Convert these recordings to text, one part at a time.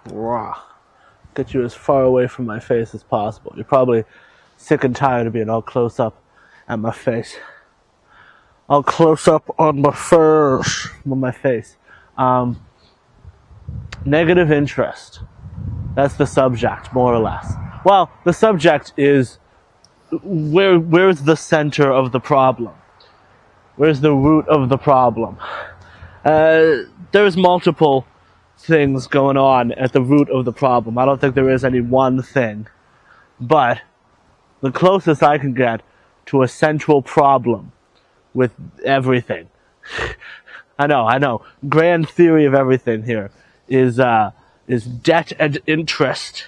Rah. Get you as far away from my face as possible. You're probably sick and tired of being all close up at my face. All close up on my face. Negative interest. That's the subject, more or less. Well, the subject is where's the center of the problem? Where's the root of the problem? There's multiple things going on at the root of the problem. I don't think there is any one thing. But the closest I can get to a central problem with everything. I know. Grand theory of everything here is debt and interest.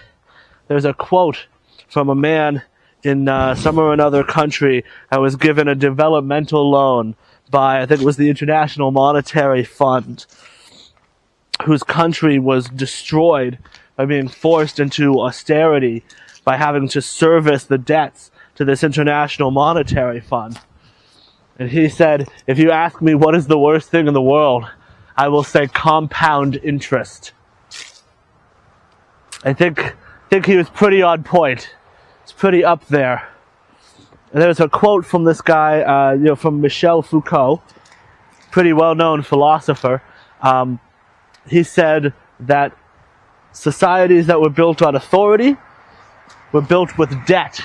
There's a quote from a man in some or another country that was given a developmental loan by, I think it was the International Monetary Fund, whose country was destroyed by being forced into austerity by having to service the debts to this International Monetary Fund. And he said, if you ask me what is the worst thing in the world, I will say compound interest. I think he was pretty on point. It's pretty up there. And there's a quote from this guy, from Michel Foucault, pretty well-known philosopher. He said that societies that were built on authority were built with debt.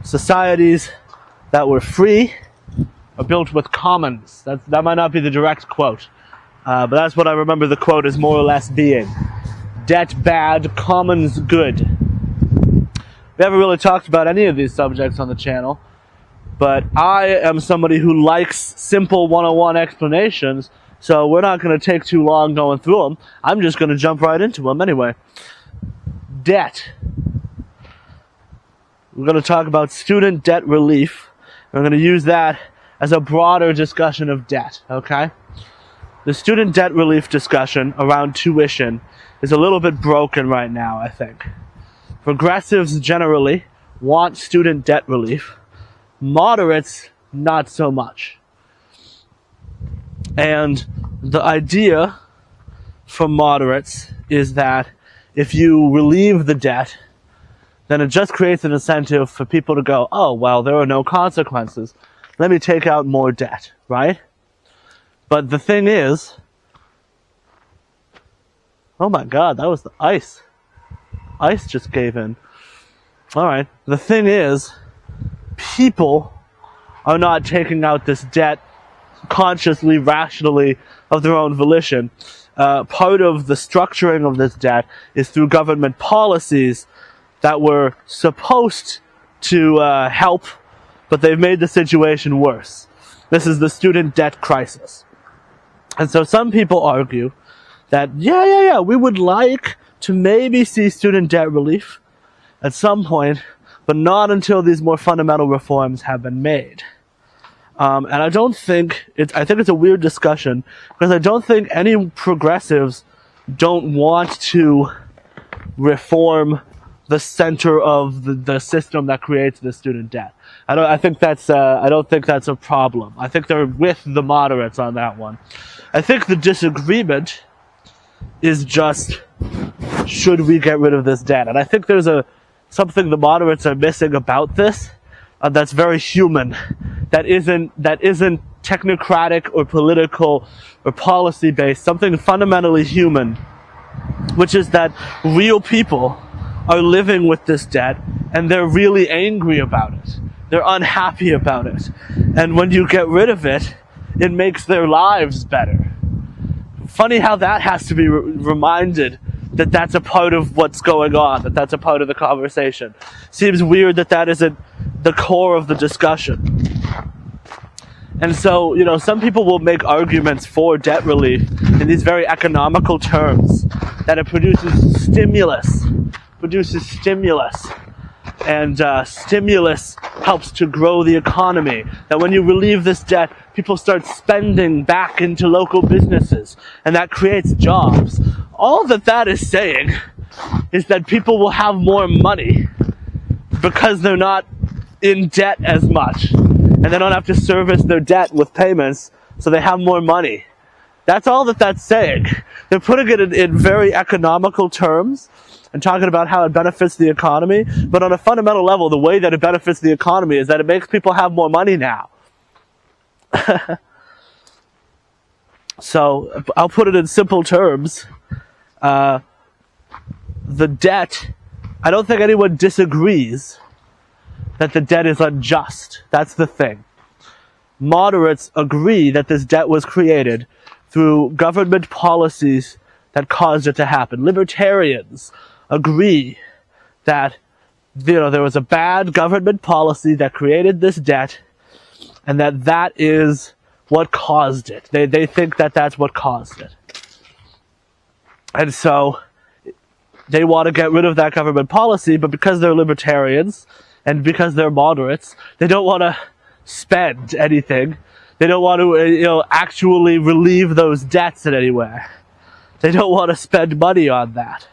Societies that were free are built with commons. That might not be the direct quote, but that's what I remember the quote as more or less being. Debt bad, commons good. We haven't really talked about any of these subjects on the channel, but I am somebody who likes simple 101 explanations, so we're not going to take too long going through them. I'm just going to jump right into them anyway. Debt. We're going to talk about student debt relief. We're going to use that as a broader discussion of debt, okay? The student debt relief discussion around tuition is a little bit broken right now, I think. Progressives generally want student debt relief. Moderates, not so much. And the idea from moderates is that if you relieve the debt, then it just creates an incentive for people to go, oh, well, there are no consequences. Let me take out more debt, right? But the thing is, oh my God, that was the ice. Ice just gave in. Alright, the thing is, people are not taking out this debt consciously, rationally, of their own volition. Part of the structuring of this debt is through government policies that were supposed to help, but they've made the situation worse. This is the student debt crisis. And so some people argue that, we would like to maybe see student debt relief at some point, but not until these more fundamental reforms have been made. And I think it's a weird discussion, because I don't think any progressives don't want to reform the center of the system that creates the student debt. I don't think that's a problem. I think they're with the moderates on that one. I think the disagreement is just, should we get rid of this debt? And I think there's something the moderates are missing about this that's very human, that isn't technocratic or political or policy based, something fundamentally human, which is that real people are living with this debt and they're really angry about it. They're unhappy about it. And when you get rid of it, it makes their lives better. Funny how that has to be reminded that that's a part of what's going on, that that's a part of the conversation. Seems weird that isn't the core of the discussion. And so, some people will make arguments for debt relief in these very economical terms, that it produces stimulus. And stimulus helps to grow the economy. That when you relieve this debt, people start spending back into local businesses, and that creates jobs. All that is saying is that people will have more money because they're not in debt as much, and they don't have to service their debt with payments, so they have more money. That's all that that's saying. They're putting it in very economical terms and talking about how it benefits the economy. But on a fundamental level, the way that it benefits the economy is that it makes people have more money now. So I'll put it in simple terms. The debt, I don't think anyone disagrees that the debt is unjust. That's the thing. Moderates agree that this debt was created through government policies that caused it to happen. Libertarians agree that there was a bad government policy that created this debt, and that is what caused it. They think that that's what caused it. And so they want to get rid of that government policy, but because they're libertarians and because they're moderates, they don't want to spend anything. They don't want to, actually relieve those debts in any way. They don't want to spend money on that.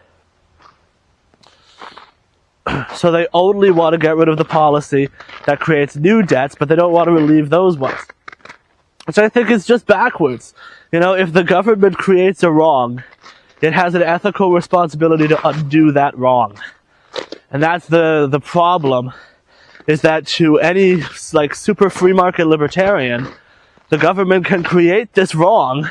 So they only want to get rid of the policy that creates new debts, but they don't want to relieve those ones. Which I think is just backwards. If the government creates a wrong, it has an ethical responsibility to undo that wrong. And that's the problem, is that to any super free market libertarian, the government can create this wrong,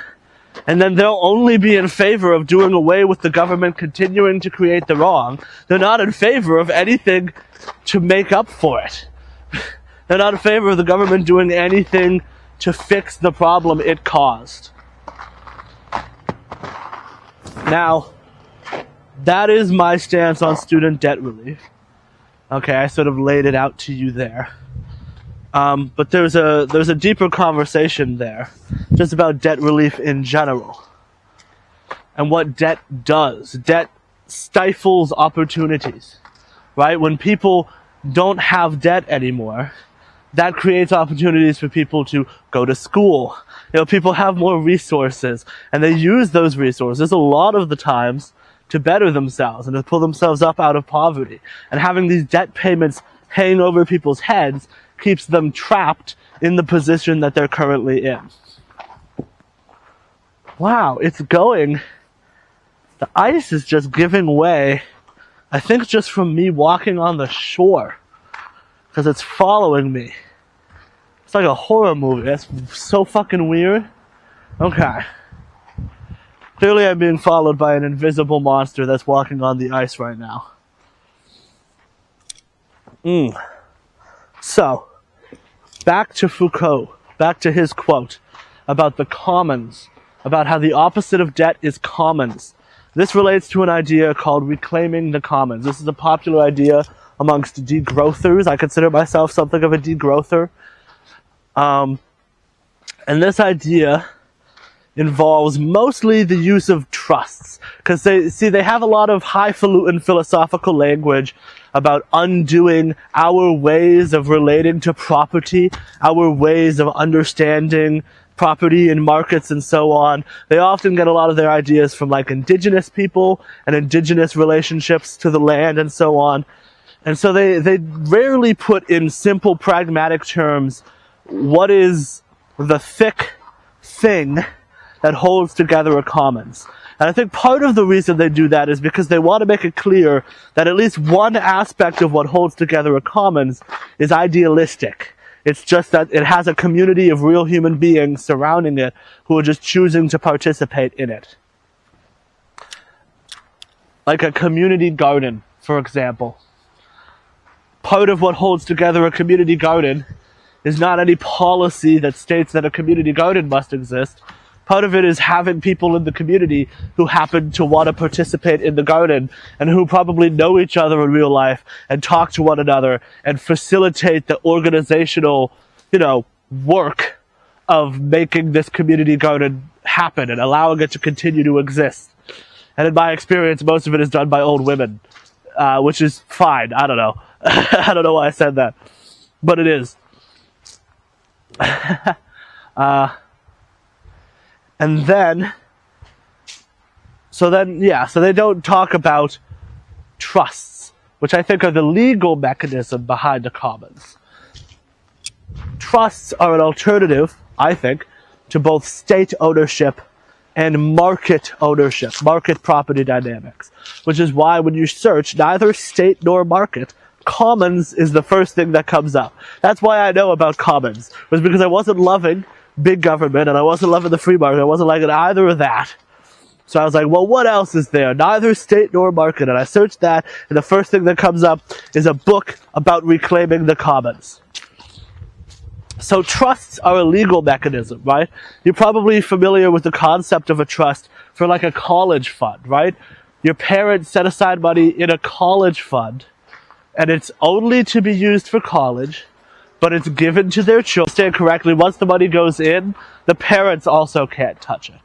and then they'll only be in favor of doing away with the government continuing to create the wrong. They're not in favor of anything to make up for it. They're not in favor of the government doing anything to fix the problem it caused. Now, that is my stance on student debt relief. Okay, I sort of laid it out to you there. But there's a deeper conversation there, just about debt relief in general, and what debt does. Debt stifles opportunities, right? When people don't have debt anymore, that creates opportunities for people to go to school. People have more resources, and they use those resources a lot of the times to better themselves and to pull themselves up out of poverty. And having these debt payments hang over people's heads keeps them trapped in the position that they're currently in. Wow, it's going. The ice is just giving way, I think just from me walking on the shore, because it's following me. It's like a horror movie. That's so fucking weird. Okay. Clearly I'm being followed by an invisible monster that's walking on the ice right now. So, back to Foucault, back to his quote about the commons, about how the opposite of debt is commons. This relates to an idea called reclaiming the commons. This is a popular idea amongst degrowthers. I consider myself something of a degrowther. And this idea involves mostly the use of trusts, because they have a lot of highfalutin philosophical language about undoing our ways of relating to property, our ways of understanding property and markets and so on. They often get a lot of their ideas from indigenous people and indigenous relationships to the land and so on. And so they rarely put in simple pragmatic terms what is the thick thing that holds together a commons. And I think part of the reason they do that is because they want to make it clear that at least one aspect of what holds together a commons is idealistic. It's just that it has a community of real human beings surrounding it who are just choosing to participate in it. Like a community garden, for example. Part of what holds together a community garden is not any policy that states that a community garden must exist. Part of it is having people in the community who happen to want to participate in the garden and who probably know each other in real life and talk to one another and facilitate the organizational, work of making this community garden happen and allowing it to continue to exist. And in my experience, most of it is done by old women, which is fine. I don't know. I don't know why I said that, but it is. And then, so they don't talk about trusts, which I think are the legal mechanism behind the commons. Trusts are an alternative, I think, to both state ownership and market ownership, market property dynamics, which is why when you search neither state nor market, commons is the first thing that comes up. That's why I know about commons, was because I wasn't loving big government and I wasn't loving the free market. I wasn't liking either of that. So I was like, well, what else is there? Neither state nor market. And I searched that, and the first thing that comes up is a book about reclaiming the commons. So trusts are a legal mechanism, right? You're probably familiar with the concept of a trust for like a college fund, right? Your parents set aside money in a college fund, and it's only to be used for college, but it's given to their children. Understand correctly, once the money goes in, the parents also can't touch it.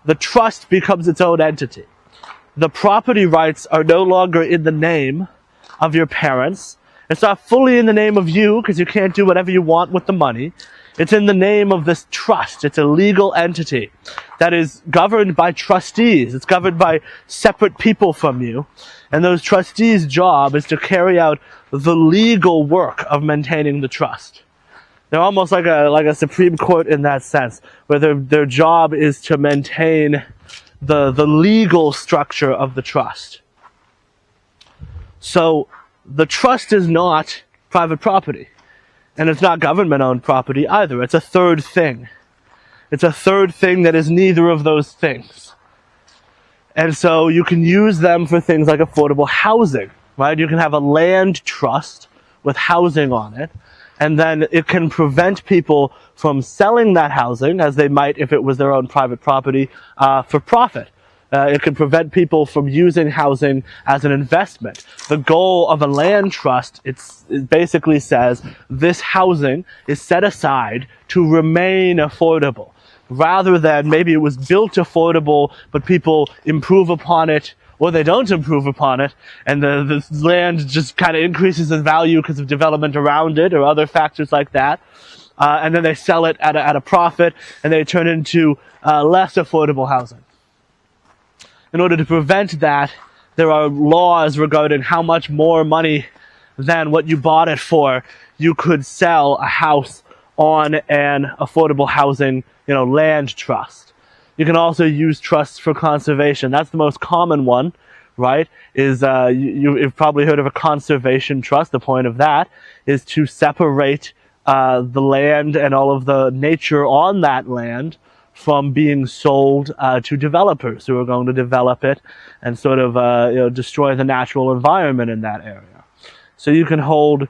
The trust becomes its own entity. The property rights are no longer in the name of your parents. It's not fully in the name of you, because you can't do whatever you want with the money. It's in the name of this trust. It's a legal entity that is governed by trustees. It's governed by separate people from you. And those trustees' job is to carry out the legal work of maintaining the trust. They're almost like a Supreme Court in that sense, where their job is to maintain the legal structure of the trust. So the trust is not private property, and it's not government-owned property either. It's a third thing. It's a third thing that is neither of those things. And so you can use them for things like affordable housing, right? You can have a land trust with housing on it, and then it can prevent people from selling that housing, as they might if it was their own private property, for profit. It can prevent people from using housing as an investment. The goal of a land trust, it basically says this housing is set aside to remain affordable, rather than maybe it was built affordable, but people improve upon it, or they don't improve upon it, and the land just kind of increases in value because of development around it or other factors like that. And then they sell it at a profit, and they turn into less affordable housing. In order to prevent that, there are laws regarding how much more money than what you bought it for you could sell a house on an affordable housing, land trust. You can also use trusts for conservation. That's the most common one, right? You've probably heard of a conservation trust. The point of that is to separate the land and all of the nature on that land from being sold to developers who are going to develop it and sort of destroy the natural environment in that area. So you can hold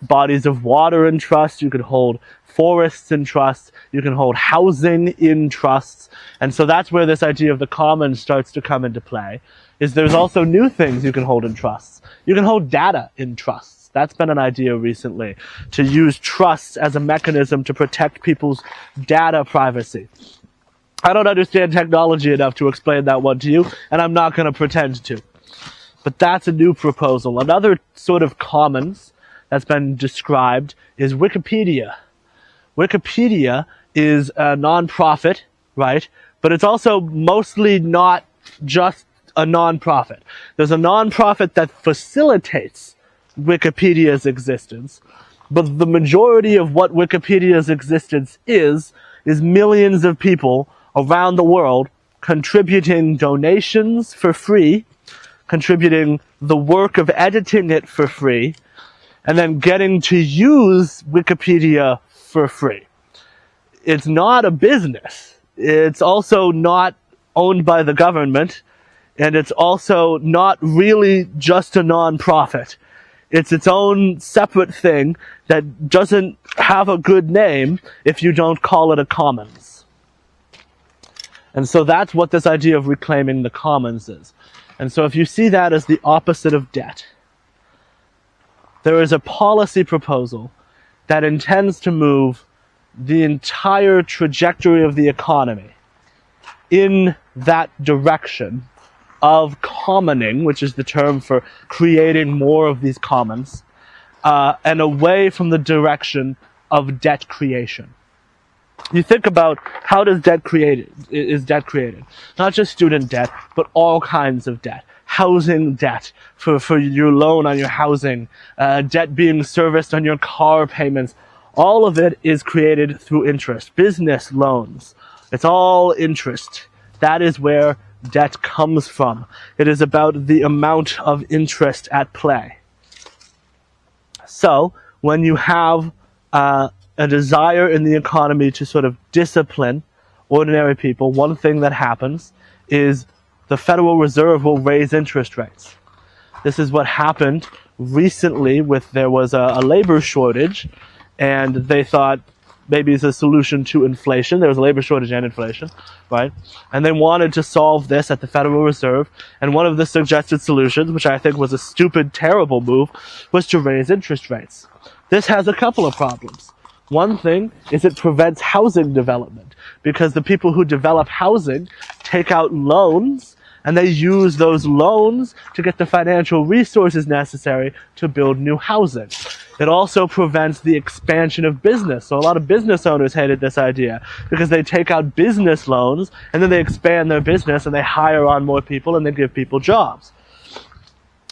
bodies of water in trust, you can hold forests in trust, you can hold housing in trusts, and so that's where this idea of the commons starts to come into play. There's also new things you can hold in trusts. You can hold data in trusts. That's been an idea recently, to use trusts as a mechanism to protect people's data privacy. I don't understand technology enough to explain that one to you, and I'm not going to pretend to. But that's a new proposal. Another sort of commons that's been described is Wikipedia. Wikipedia is a non-profit, right? But it's also mostly not just a non-profit. There's a non-profit that facilitates Wikipedia's existence, but the majority of what Wikipedia's existence is millions of people around the world contributing donations for free, contributing the work of editing it for free, and then getting to use Wikipedia for free. It's not a business. It's also not owned by the government, and it's also not really just a non-profit. It's its own separate thing that doesn't have a good name if you don't call it a commons. And so that's what this idea of reclaiming the commons is. And so if you see that as the opposite of debt, there is a policy proposal that intends to move the entire trajectory of the economy in that direction of commoning, which is the term for creating more of these commons, and away from the direction of debt creation. You think about how is debt created? Not just student debt, but all kinds of debt. Housing debt for your loan on your housing, debt being serviced on your car payments. All of it is created through interest. Business loans. It's all interest That is where debt comes from. It is about the amount of interest at play. So, when you have a desire in the economy to sort of discipline ordinary people, one thing that happens is the Federal Reserve will raise interest rates. This is what happened recently there was a labor shortage, and they thought maybe it's a solution to inflation. There was a labor shortage and inflation, right? And they wanted to solve this at the Federal Reserve, and one of the suggested solutions, which I think was a stupid, terrible move, was to raise interest rates. This has a couple of problems. One thing is it prevents housing development, because the people who develop housing take out loans, and they use those loans to get the financial resources necessary to build new housing. It also prevents the expansion of business. So a lot of business owners hated this idea because they take out business loans and then they expand their business and they hire on more people and they give people jobs.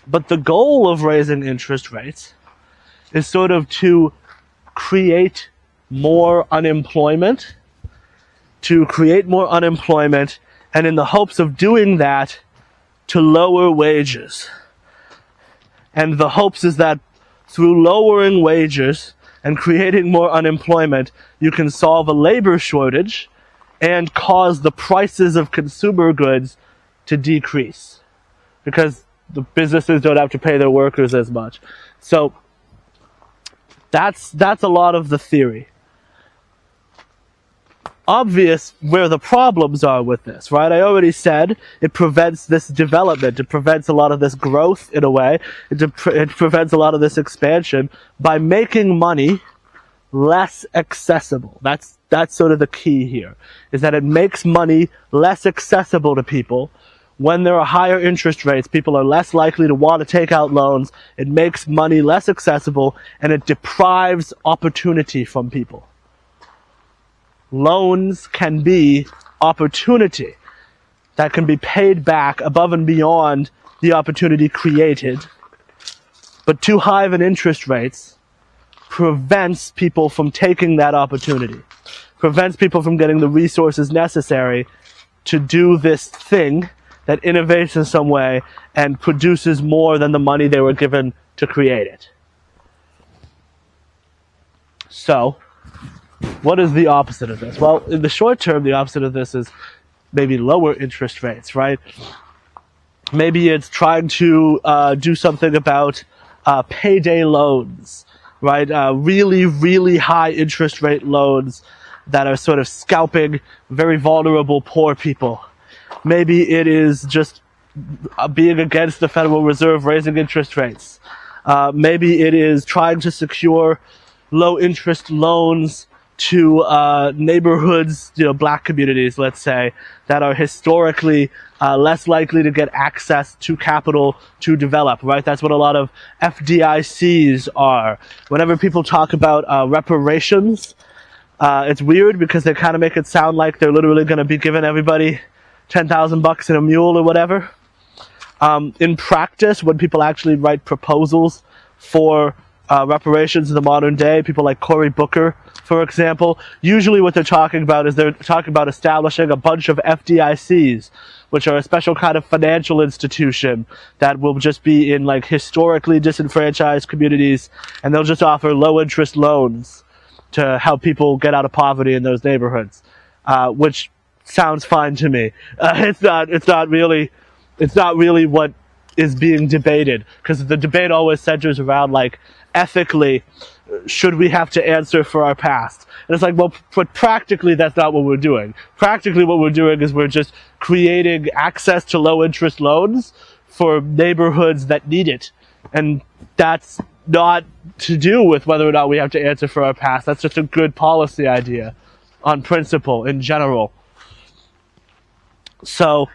But the goal of raising interest rates is sort of to create more unemployment, and in the hopes of doing that, to lower wages. And the hopes is that through lowering wages and creating more unemployment, you can solve a labor shortage and cause the prices of consumer goods to decrease, because the businesses don't have to pay their workers as much. So that's a lot of the theory. Obvious where the problems are with this, right? I already said it prevents this development. It prevents a lot of this growth in a way. It prevents a lot of this expansion by making money less accessible. That's sort of the key here, is that it makes money less accessible to people. When there are higher interest rates, people are less likely to want to take out loans. It makes money less accessible, and it deprives opportunity from people. Loans can be opportunity that can be paid back above and beyond the opportunity created. But too high of an interest rates prevents people from taking that opportunity, prevents people from getting the resources necessary to do this thing that innovates in some way and produces more than the money they were given to create it. So, what is the opposite of this? Well, in the short term, the opposite of this is maybe lower interest rates, right? Maybe it's trying to do something about payday loans, right? Really, really high interest rate loans that are sort of scalping very vulnerable poor people. Maybe it is just being against the Federal Reserve raising interest rates. Maybe it is trying to secure low interest loans to neighborhoods, black communities, let's say, that are historically less likely to get access to capital to develop, right? That's what a lot of FDICs are. Whenever people talk about reparations, it's weird because they kind of make it sound like they're literally going to be giving everybody $10,000 in a mule or whatever. In practice, when people actually write proposals for reparations in the modern day, people like Cory Booker, for example, usually what they're talking about is they're talking about establishing a bunch of FDICs, which are a special kind of financial institution that will just be in like historically disenfranchised communities, and they'll just offer low interest loans to help people get out of poverty in those neighborhoods, which sounds fine to me. It's not really what is being debated, because the debate always centers around like, ethically, should we have to answer for our past? And it's like, well, but practically that's not what we're doing. Practically what we're doing is we're just creating access to low interest loans for neighborhoods that need it. And that's not to do with whether or not we have to answer for our past. That's just a good policy idea on principle in general. So,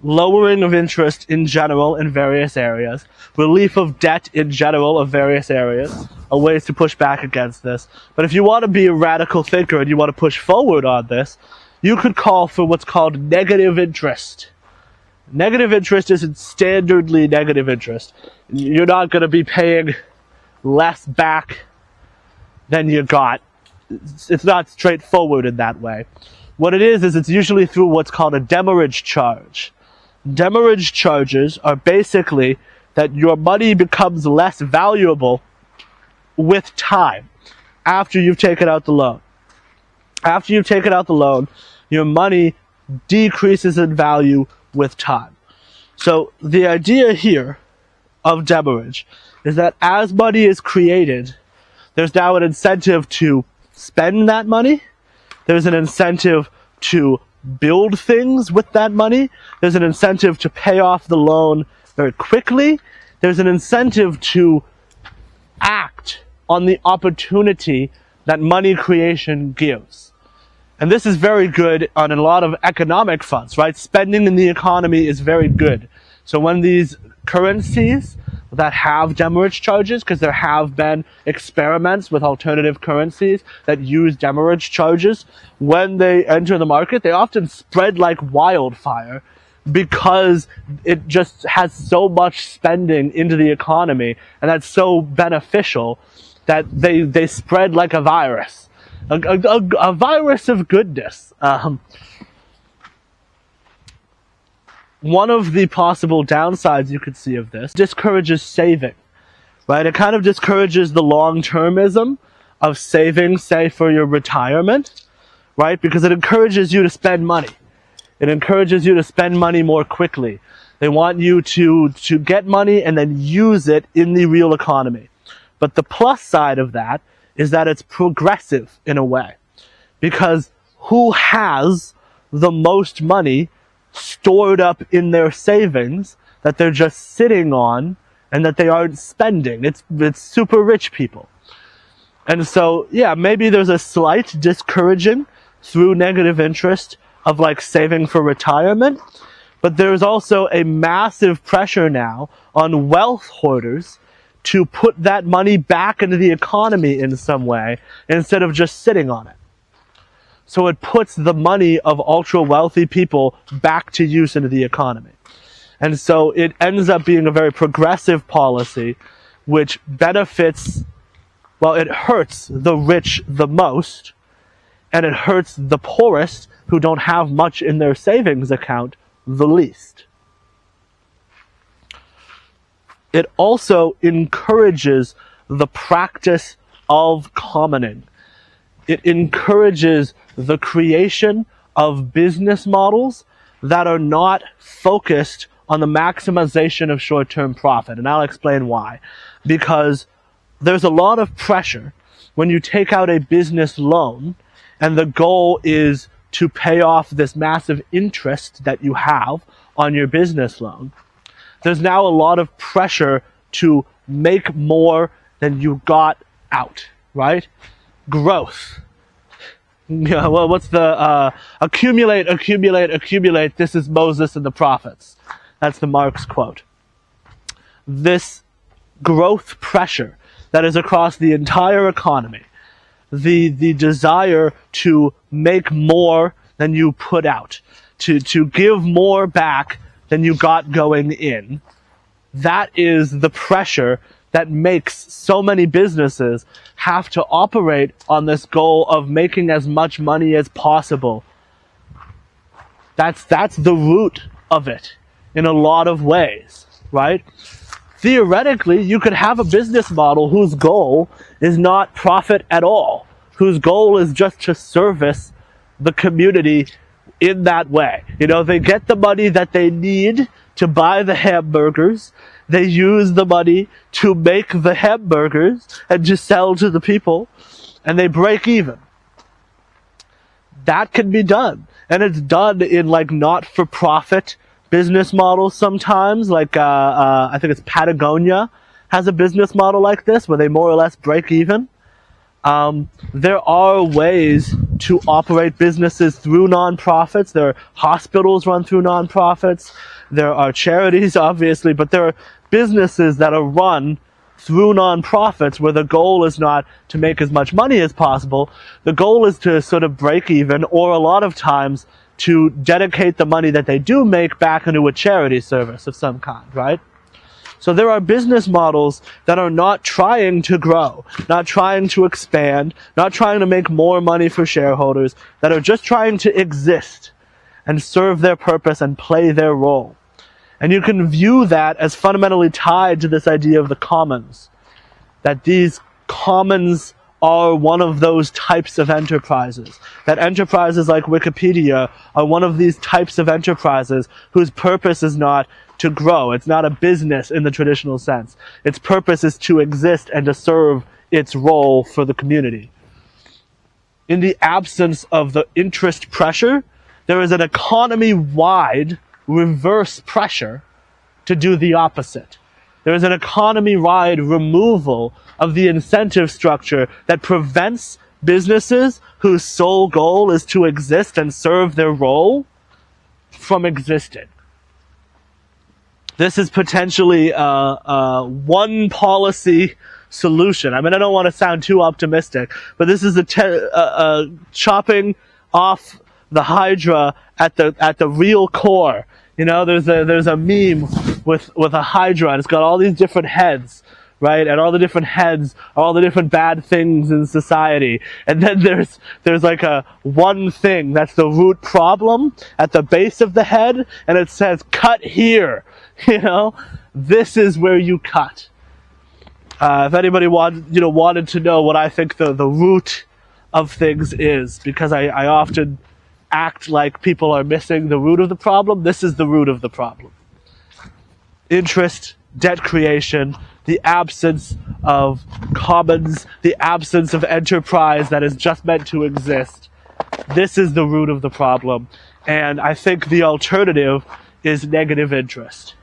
lowering of interest in general in various areas, relief of debt in general of various areas, are ways to push back against this. But if you want to be a radical thinker and you want to push forward on this, you could call for what's called negative interest. Negative interest isn't standardly negative interest. You're not going to be paying less back than you got. It's not straightforward in that way. What it is it's usually through what's called a demurrage charge. Demurrage charges are basically that your money becomes less valuable with time after you've taken out the loan. After you've taken out the loan, your money decreases in value with time. So the idea here of demurrage is that as money is created, there's now an incentive to spend that money. There's an incentive to build things with that money. There's an incentive to pay off the loan very quickly. There's an incentive to act on the opportunity that money creation gives. And this is very good on a lot of economic fronts, right? Spending in the economy is very good. So when these currencies that have demurrage charges, because there have been experiments with alternative currencies that use demurrage charges, when they enter the market, they often spread like wildfire because it just has so much spending into the economy, and that's so beneficial that they spread like a virus. A virus of goodness. One of the possible downsides you could see of this discourages saving, right? It kind of discourages the long-termism of saving, say, for your retirement, right? Because it encourages you to spend money. It encourages you to spend money more quickly. They want you to get money and then use it in the real economy. But the plus side of that is that it's progressive in a way. Because who has the most money stored up in their savings that they're just sitting on and that they aren't spending? It's super rich people. And so, yeah, maybe there's a slight discouraging through negative interest of like saving for retirement, but there's also a massive pressure now on wealth hoarders to put that money back into the economy in some way instead of just sitting on it. So it puts the money of ultra wealthy people back to use into the economy. And so it ends up being a very progressive policy which benefits, well, it hurts the rich the most, and it hurts the poorest who don't have much in their savings account the least. It also encourages the practice of commoning. It encourages the creation of business models that are not focused on the maximization of short-term profit. And I'll explain why. Because there's a lot of pressure when you take out a business loan and the goal is to pay off this massive interest that you have on your business loan. There's now a lot of pressure to make more than you got out, right? Growth. Yeah, well, what's the accumulate, this is Moses and the prophets. That's the Marx quote. This growth pressure that is across the entire economy, the desire to make more than you put out, to give more back than you got going in, that is the pressure that makes so many businesses have to operate on this goal of making as much money as possible. That's the root of it in a lot of ways, right? Theoretically, you could have a business model whose goal is not profit at all, whose goal is just to service the community in that way. You know, they get the money that they need to buy the hamburgers. They use the money to make the hamburgers and to sell to the people, and they break even. That can be done. And it's done in like not-for-profit business models sometimes. Like, I think it's Patagonia has a business model like this where they more or less break even. There are ways to operate businesses through nonprofits. There are hospitals run through nonprofits. There are charities, obviously, but there are businesses that are run through nonprofits where the goal is not to make as much money as possible. The goal is to sort of break even, or a lot of times to dedicate the money that they do make back into a charity service of some kind, right? So there are business models that are not trying to grow, not trying to expand, not trying to make more money for shareholders, that are just trying to exist and serve their purpose and play their role. And you can view that as fundamentally tied to this idea of the commons, that these commons are one of those types of enterprises, that enterprises like Wikipedia are one of these types of enterprises whose purpose is not to grow. It's not a business in the traditional sense. Its purpose is to exist and to serve its role for the community. In the absence of the interest pressure, there is an economy-wide reverse pressure to do the opposite. There is an economy-wide removal of the incentive structure that prevents businesses whose sole goal is to exist and serve their role from existing. This is potentially one policy solution. I mean, I don't want to sound too optimistic, but this is chopping off the Hydra at the real core. You know, there's a meme with a Hydra, and it's got all these different heads, right? And all the different heads are all the different bad things in society. And then there's like a one thing that's the root problem at the base of the head, and it says cut here. You know, this is where you cut. If anybody wanted to know what I think the root of things is, because I often act like people are missing the root of the problem, this is the root of the problem. Interest, debt creation, the absence of commons, the absence of enterprise that is just meant to exist. This is the root of the problem. And I think the alternative is negative interest.